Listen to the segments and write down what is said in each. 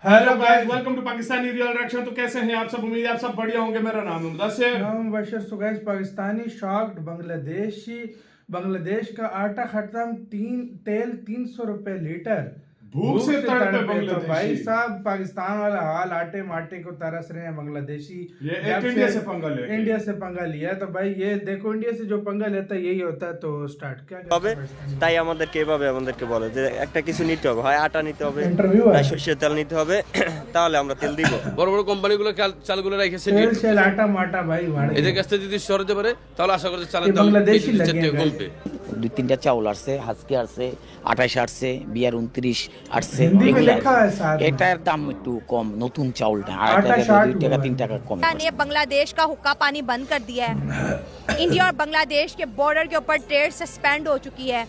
Hello guys, welcome to Pakistani real reaction. तो कैसे हैं आप सब? उम्मीद है आप सब बढ़िया होंगे। मेरा नाम है मुदस्सिर। नाम Bashar. So guys, Pakistani shocked Bangladesh का आटा खत्म, तेल 300 रुपए लीटर। भूख से तड़पे तो भाई बांग्लादेशी। साहब, पाकिस्तान वाला हाल, आटे माटे को तरस रहे हैं बांग्लादेशी। ये एक इंडिया से पंगा लिया है। तो भाई ये देखो, इंडिया से जो पंगा लेता है यही होता है। तो स्टार्ट क्या হবে তাই আমাদেরকে এভাবে আমাদেরকে বলে যে একটা কিছু নিতে হবে, হয় আটা নিতে হবে, ইন্টারভিউ হয় সরষের তেল নিতে হবে, তাহলে আমরা তেল দিব। বড় বড় কোম্পানিগুলো চালগুলো রেখেছে, तेल शेल आटा माटा भाई এদের কাছ থেকে যদি সরতে পারে তাহলে আশা করি চালের ये দাম বাংলাদেশি 3-4 लगे টাকা हैं কমবে। দুই তিনটা চাউল আসছে, হাজকে আসছে 28 আসছে, বিয়ার 29 আসছে। हिंदी में এগুলা लिखा है साथ में। এটার দাম একটু কম, নতুন চাউলটা आटा 2 60 টাকা हुआ 3 টাকা কম। ने बांग्लादेश का हुक्का पानी बंद कर दिया है। इंडिया और बांग्लादेश के बॉर्डर के ऊपर ट्रेड सस्पेंड हो चुकी है।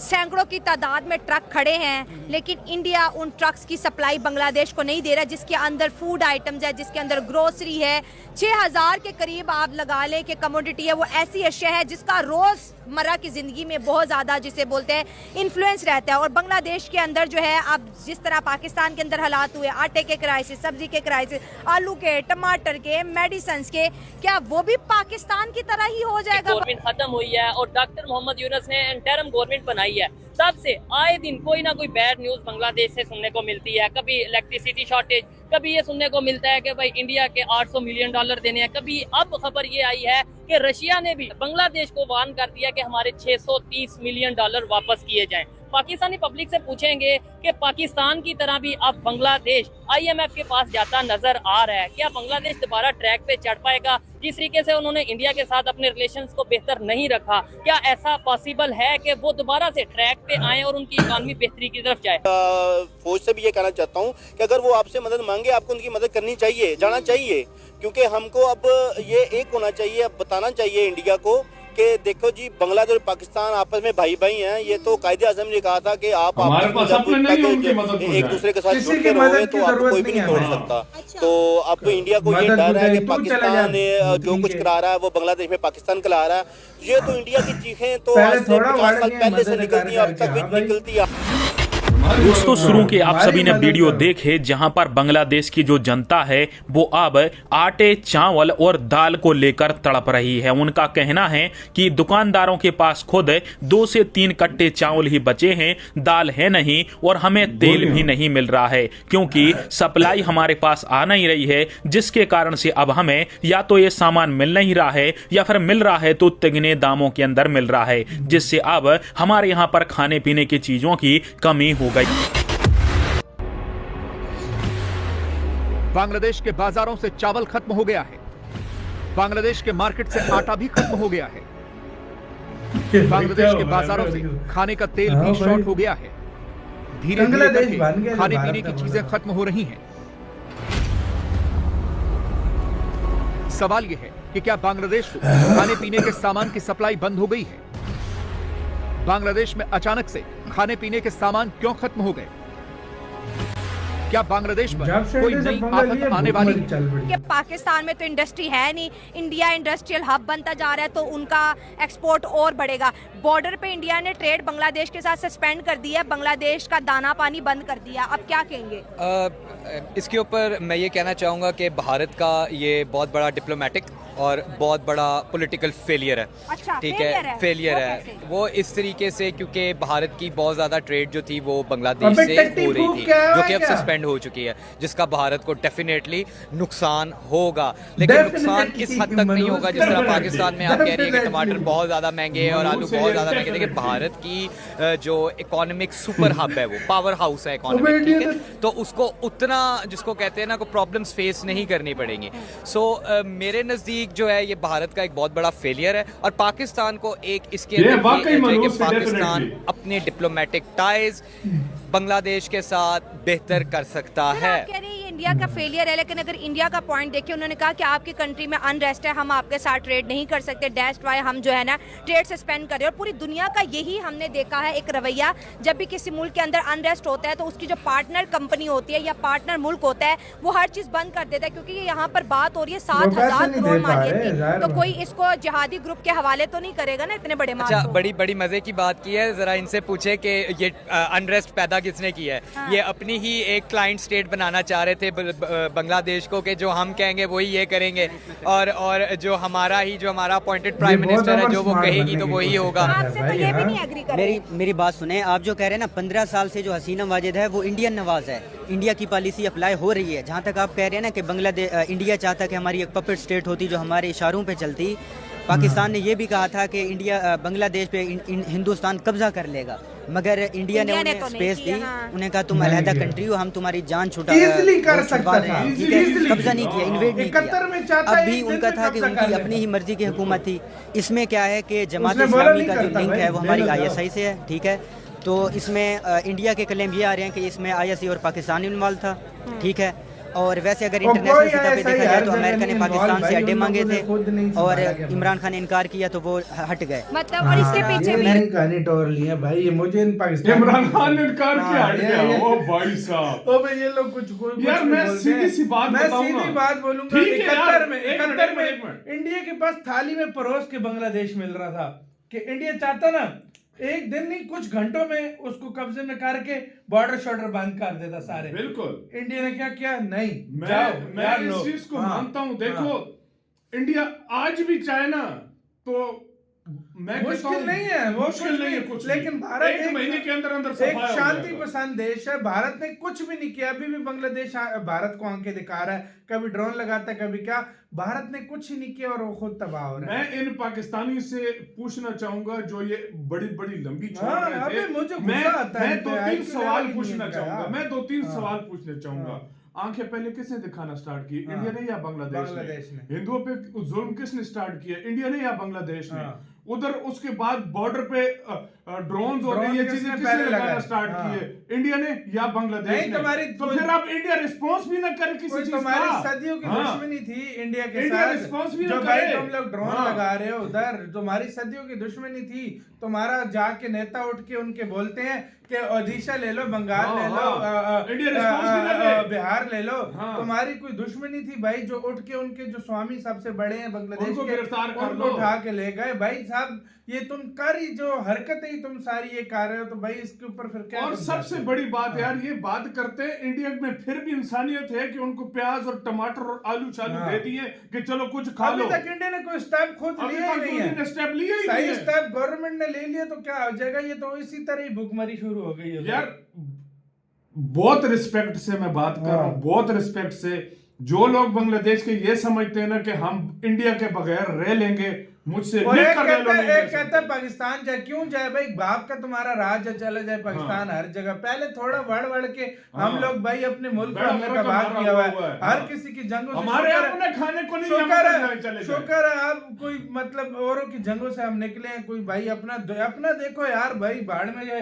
सैकड़ों की तादाद में ट्रक खड़े हैं, लेकिन इंडिया उन ट्रक्स की सप्लाई बांग्लादेश को नहीं दे रहा, जिसके अंदर फूड आइटम्स है, जिसके अंदर ग्रोसरी है। 6000 के करीब आप लगा ले कि कमोडिटी है, वो ऐसी अशिया है जिसका रोजमर्रा की जिंदगी में बहुत ज्यादा, जिसे बोलते हैं, इन्फ्लुएंस रहता है। और बांग्लादेश के अंदर जो है, अब जिस तरह पाकिस्तान के अंदर हालात हुए, आटे के क्राइसिस, सब्जी के क्राइसिस, आलू के, टमाटर के, मेडिसिन के, क्या वो भी पाकिस्तान की तरह ही हो जाएगा? गवर्नमेंट खत्म हुई है और डॉक्टर मोहम्मद यूनुस ने इंटरिम गवर्नमेंट बनाई है। तब से आए दिन कोई ना कोई बैड न्यूज बांग्लादेश से सुनने को मिलती है। कभी इलेक्ट्रिसिटी शॉर्टेज, कभी ये सुनने को मिलता है कि भाई इंडिया के $800 मिलियन देने हैं। कभी अब खबर ये आई है कि रशिया ने भी बांग्लादेश को वार्न कर दिया कि हमारे $630 मिलियन वापस किए जाएं। पाकिस्तानी पब्लिक से पूछेंगे कि पाकिस्तान की तरह भी अब बांग्लादेश IMF के पास जाता नजर आ रहा है। क्या बांग्लादेश दोबारा ट्रैक पे चढ़ पाएगा? जिस तरीके से उन्होंने इंडिया के साथ अपने रिलेशंस को बेहतर नहीं रखा, क्या ऐसा पॉसिबल है कि वो दोबारा से ट्रैक पे आए और उनकी इकॉनमी बेहतरी की तरफ जाए? फौज से भी ये कहना चाहता हूँ कि अगर वो आपसे मदद मांगे, आपको उनकी मदद करनी चाहिए, जाना चाहिए, क्योंकि हमको अब ये एक होना चाहिए, अब बताना चाहिए इंडिया को कि देखो जी, बांग्लादेश और पाकिस्तान आपस में भाई भाई हैं। ये तो कायदे आज़म ने कहा था कि आप हमारे पास अपने नहीं उनकी मदद हो एक जाए। दूसरे के साथ किसी जुड़ की के रहोगे मदद की तो आपको जरूरत कोई भी नहीं नहीं तोड़ है। सकता। तो अब इंडिया को ये मदद डर है कि तू चला जा, पाकिस्तान जो कुछ ठीक है। करा रहा है वो बांग्लादेश में पाकिस्तान करा रहा है। ये तो इंडिया की चीखें तो पहले आज से थोड़ा 50 साल बढ़ गया, पहले से मदद निकलती है, अब करके, तक हाँ भी भाई। निकलती है। दोस्तों, शुरू के आप सभी ने हमारी वीडियो मदद करो। देखे जहां पर बांग्लादेश की जो जनता है वो अब आटे, चावल और दाल को लेकर तड़प रही है। उनका कहना है कि दुकानदारों के पास खुद 2 से 3 कट्टे चावल ही बचे हैं, दाल है नहीं और हमें तेल भी नहीं मिल रहा है, क्योंकि सप्लाई हमारे पास आ नहीं रही है, जिसके कारण से अब हमें या तो ये सामान मिल नहीं रहा है या फिर मिल रहा है तो तिगने दामों के अंदर मिल रहा है, जिससे अब हमारे यहाँ पर खाने पीने की चीजों की कमी हो गई। बांग्लादेश के बाजारों से चावल खत्म हो गया है, बांग्लादेश के मार्केट से आटा भी खत्म हो गया है, बांग्लादेश के बाजारों से खाने का तेल भी शॉर्ट हो गया है। धीरे धीरे बांग्लादेश करके बन गया, खाने भारत पीने की का चीजें बड़ा। खत्म हो रही हैं। सवाल यह है कि क्या बांग्लादेश को खाने पीने के सामान की सप्लाई बंद हो गई है? बांग्लादेश में अचानक से खाने पीने के सामान क्यों खत्म हो गए? क्या बांग्लादेश पर जब से कोई इंडिया से नई पंगा आफत लिया, आने वाली भूखमरी है? चल पड़ी। कि पाकिस्तान में तो इंडस्ट्री है नहीं, इंडिया इंडस्ट्रियल हब बनता जा रहा है, तो उनका एक्सपोर्ट और बढ़ेगा। बॉर्डर पे इंडिया ने ट्रेड बांग्लादेश के साथ सस्पेंड कर दिया, बांग्लादेश का दाना पानी बंद कर दिया। अब क्या कहेंगे? इसके ऊपर मैं ये कहना चाहूँगा कि भारत का ये बहुत बड़ा डिप्लोमेटिक और बहुत बड़ा पॉलिटिकल फेलियर है। अच्छा, ठीक failure है, फेलियर वो है कैसे? वो इस तरीके से क्योंकि भारत की बहुत ज़्यादा ट्रेड जो थी वो बांग्लादेश अबे से टट्टी हो रही फूक थी, क्या है जो कि अब क्या? सस्पेंड हो चुकी है, जिसका भारत को डेफिनेटली नुकसान होगा। लेकिन नुकसान इस हद तक नहीं होगा जिस तरह पाकिस्तान में आप कह रही है कि टमाटर बहुत ज़्यादा महंगे हैं और आलू बहुत ज़्यादा महंगे। देखिए, भारत की जो इकोनॉमिक सुपर हब है, वो पावर हाउस है इकोनॉमिक, ठीक है, तो उसको उतना, जिसको कहते हैं ना, को प्रॉब्लम्स फेस नहीं करनी पड़ेंगी। सो मेरे नज़दीक जो है ये भारत का एक बहुत बड़ा फेलियर है और पाकिस्तान को एक इसके ये अंदर वाकई ये है कि मलूस है, पाकिस्तान definitely। अपने डिप्लोमेटिक टाइज बांग्लादेश के साथ बेहतर कर सकता फिर है। आप कह रहे हैं ये इंडिया का फेलियर है, लेकिन अगर इंडिया का पॉइंट देखिए, उन्होंने कहा कि आपकी कंट्री में अनरेस्ट है, हम आपके साथ ट्रेड नहीं कर सकते, डैश्ड वाई हम जो है ना ट्रेड सस्पेंड कर रहे हैं। और पूरी दुनिया का यही हमने देखा है एक रवैया, जब भी किसी मुल्क के अंदर अनरेस्ट होता है तो उसकी जो पार्टनर कंपनी होती है या पार्टनर मुल्क होता है वो हर चीज बंद कर देता है, क्योंकि ये यहाँ पर बात हो रही है 7,000 करोड़ मालियत की, तो कोई इसको जिहादी ग्रुप के हवाले तो नहीं करेगा ना इतने बड़े अच्छा, बड़ी बड़ी मजे की बात की है, जरा इनसे पूछे कि ये अनरेस्ट पैदा किसने किया है। हाँ। ये अपनी ही एक क्लाइंट स्टेट बनाना चाह रहे थे बांग्लादेश को, कि जो हम कहेंगे वही ये करेंगे, और जो हमारा अपॉइंटेड प्राइम मिनिस्टर है जो वो कहेगी तो वही होगा। आपसे तो ये भी नहीं एग्री कर मेरी बात सुने, आप जो कह रहे हैं ना 15 साल से जो हसीना वाजिद है वो इंडियन नवाज है, इंडिया की पॉलिसी अप्लाई हो रही है। जहाँ तक आप कह रहे हैं ना कि बांग्लादेश इंडिया चाहता कि हमारी एक पपेट स्टेट होती जो हमारे इशारों पे चलती। पाकिस्तान ने ये भी कहा था कि इंडिया बांग्लादेश पे हिंदुस्तान कब्जा कर लेगा, मगर इंडिया ने उन्हें तो स्पेस दी। हाँ। उन्हें कहा तुम अलहदा कंट्री हो, हम तुम्हारी जान छुड़ा कर सकता था, ठीक है, कब्जा नहीं किया, इन्वेड नहीं किया। अब भी उनका था कि उनकी अपनी ही मर्जी की हुकूमत थी। इसमें क्या है कि जमात इस्लामी का जो लिंक है वो हमारी ISI से है, ठीक है। तो इसमें इंडिया के क्लेम ये आ रहे हैं कि इसमें ISI और पाकिस्तान इन्वॉल्व था, ठीक है। और वैसे अगर इंटरनेशनल सतह पे देखा जाए तो अमेरिका ने पाकिस्तान से अड्डे मांगे थे और इमरान खान ने इनकार किया तो वो हट गए। मतलब और इसके पीछे भी कहानी टोर ली है भाई, ये मुझे इन पाकिस्तान इमरान खान ने इनकार किया, हट गया। ओ भाई साहब, तो भाई ये लोग कुछ यार मैं सीधी सी बात बताऊंगा, मैं सीधी बात बोलूंगा। ठीक है यार, 71 में इंडिया के पास थाली में परोस के बांग्लादेश मिल रहा था कि इंडिया चाहता ना एक दिन नहीं कुछ घंटों में उसको कब्जे में करके बॉर्डर शॉर्डर बंद कर देता सारे। बिल्कुल। इंडिया ने क्या किया? नहीं, मैं इस चीज को मानता हूँ। देखो इंडिया आज भी चाहे ना तो मैं मुश्किल नहीं है, मुश्किल नहीं है कुछ, लेकिन भारत एक महीने के अंदर एक शांति पसंद देश है। भारत ने कुछ भी नहीं किया, अभी भी बांग्लादेश भारत को आंखें दिखा रहा है, कभी ड्रोन लगाता है कभी क्या। भारत ने कुछ ही नहीं किया और वो खुद तबाह हो रहा है। मैं इन पाकिस्तानी से पूछना चाहूंगा जो ये बड़ी बड़ी लंबी छोड़ रहे थे, मुझे मैं 2-3 सवाल पूछना चाहूंगा, मैं 2-3 सवाल पूछना चाहूंगा। आंखें पहले किसने दिखाना स्टार्ट की? इंडिया ने या बांग्लादेश ने? हिंदुओं पे जुल्म किसने स्टार्ट किया? इंडिया ने या बांग्लादेश ने? उधर उसके बाद बॉर्डर पे ड्रोन और ये चीजें किसने लगाना स्टार्ट किए? इंडिया ने या बांग्लादेश ने? तो फिर आप इंडिया रिस्पॉन्स भी ना करे किसी चीज का। तुम्हारी सदियों की दुश्मनी थी इंडिया के साथ, रिस्पॉन्स भी जो ना भाई करे। तुम लोग ड्रोन लगा रहे हो उधर, तुम्हारी सदियों की दुश्मनी थी। तुम्हारा जाके नेता उठ के उनके बोलते हैं कि ओडिशा ले लो, बंगाल ले लो, बिहार ले लो। तुम्हारी कोई दुश्मनी थी भाई, जो उठ के उनके जो स्वामी सबसे बड़े हैं बांग्लादेश के, उनको उठा के ले गए। भाई साहब ये तुम करी जो हरकतें ही तुम सारी ये कर रहे हो, तो भाई इसके ऊपर फिर क्या? और सबसे बड़ी बात यार, ये बात करते इंडिया में फिर भी इंसानियत है कि उनको प्याज और टमाटर और आलू चालू दे दिए कि चलो कुछ खा लो। अभी तक इंडिया ने कोई स्टेप खुद लिया ही नहीं है, स्टेप लिया ही सही स्टेप गवर्नमेंट ने ले लिया तो क्या हो जाएगा? ये तो इसी तरह ही भूखमरी शुरू हो गई है यार। बहुत रिस्पेक्ट से मैं बात कर रहा हूँ, बहुत रिस्पेक्ट से। जो लोग बांग्लादेश के ये समझते हैं ना कि हम इंडिया के बगैर रह लेंगे, मुझसे एक कहता है पाकिस्तान जाए, क्यों जाए भाई? बाप का तुम्हारा राज है, चला जाए पाकिस्तान हर जगह। पहले थोड़ा बढ़ के हम लोग भाई अपने मुल्क को हमने तबाह किया हुआ है, हर किसी की जंगों से। हमारे अपने खाने को नहीं, शुक्र है आप कोई मतलब औरों की जंगों से हम निकले हैं। कोई भाई अपना देखो यार भाई, बाढ़ में जाए,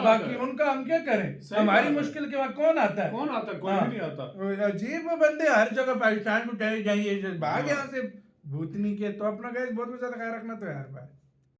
बाकी उनका हम क्या करें? हमारी मुश्किल के बाद कौन आता है? कोई नहीं आता। अजीब बंदे हर जगह पाकिस्तान को जाइए, भाग यहाँ से भूतनी के। तो अपना गैस बहुत ज्यादा ख्याल रखना तो यार भाई।